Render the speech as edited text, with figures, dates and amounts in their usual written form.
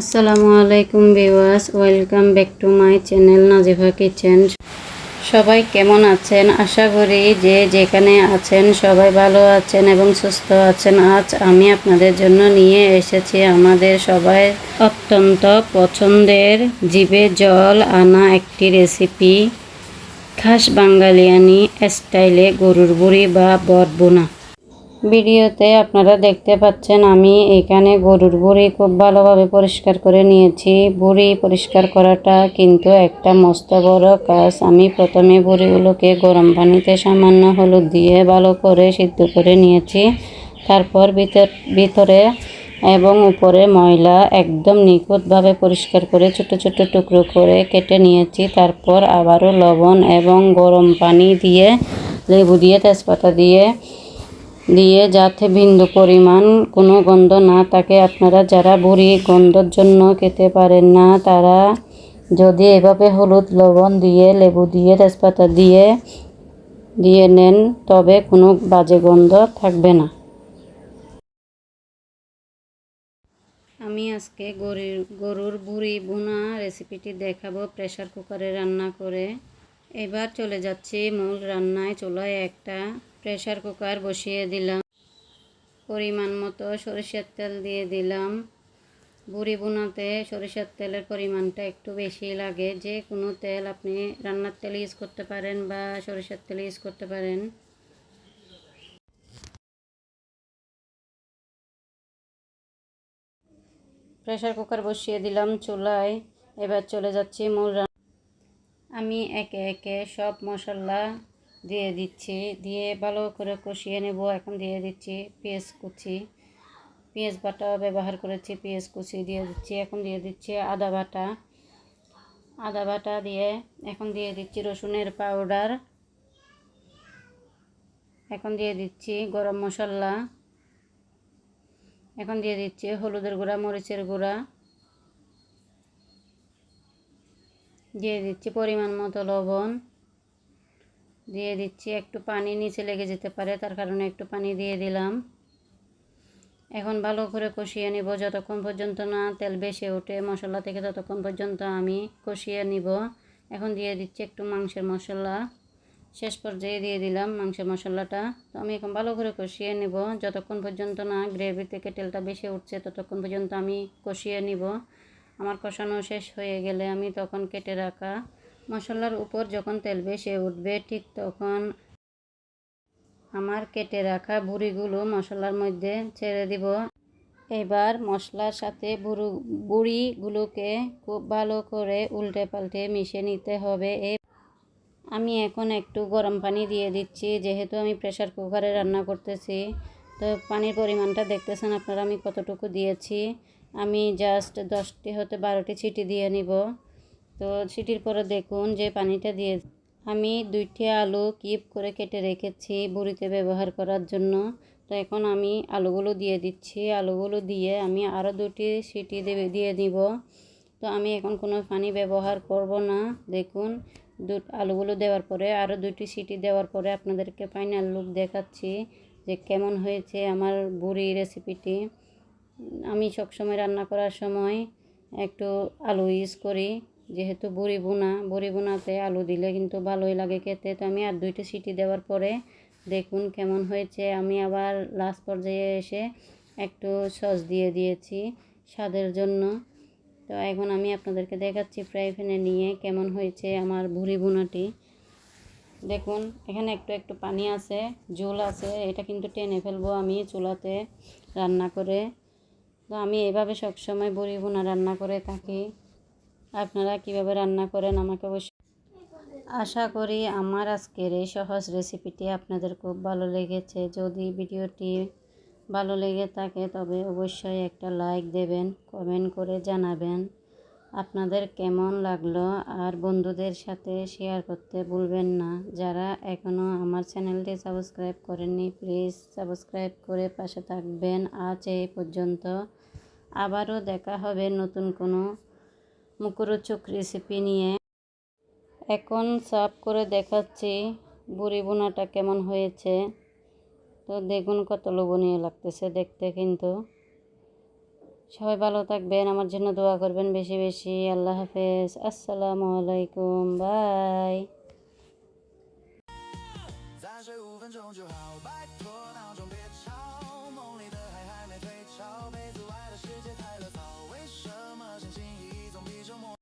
আসসালামু আলাইকুম viewers, welcome back to my channel Nazifa kitchen. সবাই কেমন আছেন? আশা করি যে যেখানে আছেন সবাই ভালো আছেন এবং সুস্থ আছেন। আজ আমি আপনাদের জন্য নিয়ে এসেছি আমাদের সবাই অত্যন্ত পছন্দের, জিভে জল আনা একটি রেসিপি, খাস বাঙালিয়ানি স্টাইলে গরুর বুড়ি বা বটবোনা। ভিডিওতে আপনারা দেখতে পাচ্ছেন আমি এখানে গরুর বুড়ি খুব ভালোভাবে পরিষ্কার করে নিয়েছি। বুড়ি পরিষ্কার করাটা কিন্তু একটা মস্ত বড় কাজ। আমি প্রথমে বুড়িগুলোকে গরম পানিতে সামান্য হলুদ দিয়ে ভালো করে সিদ্ধ করে নিয়েছি। তারপর ভিতরে এবং উপরে ময়লা একদম নিখুঁতভাবে পরিষ্কার করে ছোট ছোট টুকরো করে কেটে নিয়েছি। তারপর আবারও লবণ এবং গরম পানি দিয়ে, লেবু দিয়ে, তেজপাতা দিয়ে যাতে বিন্দু পরিমাণ কোনো গন্ধ না থাকে। আপনারা যারা বুড়ি গন্ধর জন্য খেতে পারেন না, তারা যদি এভাবে হলুদ, লবণ দিয়ে, লেবু দিয়ে, তেজপাতা দিয়ে নেন, তবে কোনো বাজে গন্ধ থাকবে না। আমি আজকে গরুর বুড়ি ভুনা রেসিপিটি দেখাবো প্রেসার কুকারে রান্না করে। এবার চলে যাচ্ছি মূল রান্নায়। চুলায় একটা প্রেসার কুকার বসিয়ে দিলাম। পরিমাণ মতো সরিষার তেল দিয়ে দিলাম। বুড়ি ভুনাতে সরিষার তেলের পরিমাণটা একটু বেশি লাগে। যে কোনো তেল, আপনি রান্নার তেল ইউজ করতে পারেন বা সরিষার তেল ইউজ করতে পারেন। প্রেসার কুকার বসিয়ে দিলাম চুলায়। এবার চলে যাচ্ছি মূল রান্না। আমি একে একে সব মশলা দিয়ে দিচ্ছি, দিয়ে ভালো করে কষিয়ে নেব। এখন দিয়ে দিচ্ছি পেঁয়াজ কুচি, পেঁয়াজ বাটা ব্যবহার করেছি, পেঁয়াজ কুচি দিয়ে দিচ্ছি। এখন দিয়ে দিচ্ছি আদা বাটা দিয়ে, এখন দিয়ে দিচ্ছি রসুনের পাউডার, এখন দিয়ে দিচ্ছি গরম মশলা, এখন দিয়ে দিচ্ছি হলুদের গুঁড়া, মরিচের গুঁড়া, দিয়ে দিচ্ছি পরিমাণ মতো লবণ, দিয়ে দিচ্ছি একটু পানি, নিচে লেগে যেতে পারে তার কারণে একটু পানি দিয়ে দিলাম। এখন ভালো করে কষিয়ে নিব যতক্ষণ পর্যন্ত না তেল ভেসে ওঠে মশলা থেকে, ততক্ষণ পর্যন্ত আমি কষিয়ে নিব। এখন দিয়ে দিচ্ছি একটু মাংসের মশলা, শেষ পর্যায়ে দিয়ে দিলাম মাংসের মশলাটা। তো আমি এখন ভালো করে কষিয়ে নিব যতক্ষণ পর্যন্ত না গ্রেভি থেকে তেলটা ভেসে উঠছে, ততক্ষণ পর্যন্ত আমি কষিয়ে নিব। আমার কষানো শেষ হয়ে গেলে আমি তখন কেটে রাখা মশলার উপর যখন তেল ভেসে উঠবে, ঠিক তখন আমার কেটে রাখা বুড়িগুলো মশলার মধ্যে ছেড়ে দিব। এবার মশলার সাথে বুড়িগুলোকে খুব ভালো করে উল্টে পাল্টে মিশিয়ে নিতে হবে। আমি এখন একটু গরম পানি দিয়ে দিচ্ছি, যেহেতু আমি প্রেসার কুকারে রান্না করতেছি। তো পানির পরিমাণটা দেখতেছেন আপনারা আমি কতটুকু দিয়েছি। আমি জাস্ট 10টি হতে 12টি সিটি দিয়ে নিব। তো সিটির পরে দেখুন যে পানিটা দিয়ে আমি 2টি আলু কিউব করে কেটে রেখেছি বুড়িতে ব্যবহার করার জন্য। তো এখন আমি আলুগুলো দিয়ে দিচ্ছি। আলুগুলো দিয়ে আমি আরও 2টি সিটি দিয়ে দিব। তো আমি এখন কোনো পানি ব্যবহার করব না। দেখুন আলুগুলো দেওয়ার পরে আরও 2টি সিটি দেওয়ার পরে আপনাদেরকে ফাইনাল লুক দেখাচ্ছি যে কেমন হয়েছে আমার বুড়ি রেসিপিটি। আমি সবসময় রান্না করার সময় একটু আলু ইউজ করি, যেহেতু বুড়ি বোনাতে আলু দিলে কিন্তু ভালোই লাগে খেতে। তো আমি আর 2টি সিটি দেওয়ার পরে দেখুন কেমন হয়েছে। আমি আবার লাস্ট পর্যায়ে এসে একটু সস দিয়ে দিয়েছি স্বাদের জন্য। তো এখন আমি আপনাদেরকে দেখাচ্ছি ফ্রাই প্যানে নিয়ে কেমন হয়েছে আমার বুড়ি ভুনাটি। দেখুন এখানে একটু পানি আছে, ঝোল আছে, এটা কিন্তু টেনে ফেলবো আমি চুলাতে রান্না করে। তো আমি এভাবে সবসময় বুড়ি ভুনা রান্না করে থাকি। আপনারা কিভাবে রান্না করেন আমাকে অবশ্যই। আশা করি আমার আজকের এই সহজ রেসিপিটি আপনাদের খুব ভালো লেগেছে। যদি ভিডিওটি ভালো লেগে থাকে তবে অবশ্যই একটা লাইক দেবেন, কমেন্ট করে জানাবেন আপনাদের কেমন লাগলো। আর বন্ধুদের সাথে শেয়ার করতে ভুলবেন না। যারা এখনও আমার চ্যানেলটি সাবস্ক্রাইব করেননি, প্লিজ সাবস্ক্রাইব করে পাশে থাকবেন। আজ এই পর্যন্ত, আবারও দেখা হবে নতুন কোনো মুখরোচক রেসিপি নিয়ে। এখন সার্ভ করে দেখাচ্ছি বুড়ি ভুনাটা কেমন হয়েছে। তো দেখুন কত লোভনীয় লাগতেছে দেখতে কিন্তু। সবাই ভালো থাকবেন, আমার জন্য দোয়া করবেন বেশি বেশি। আল্লাহ হাফেজ, আসসালামু আলাইকুম, বাই।再睡5分钟就好，拜托闹钟别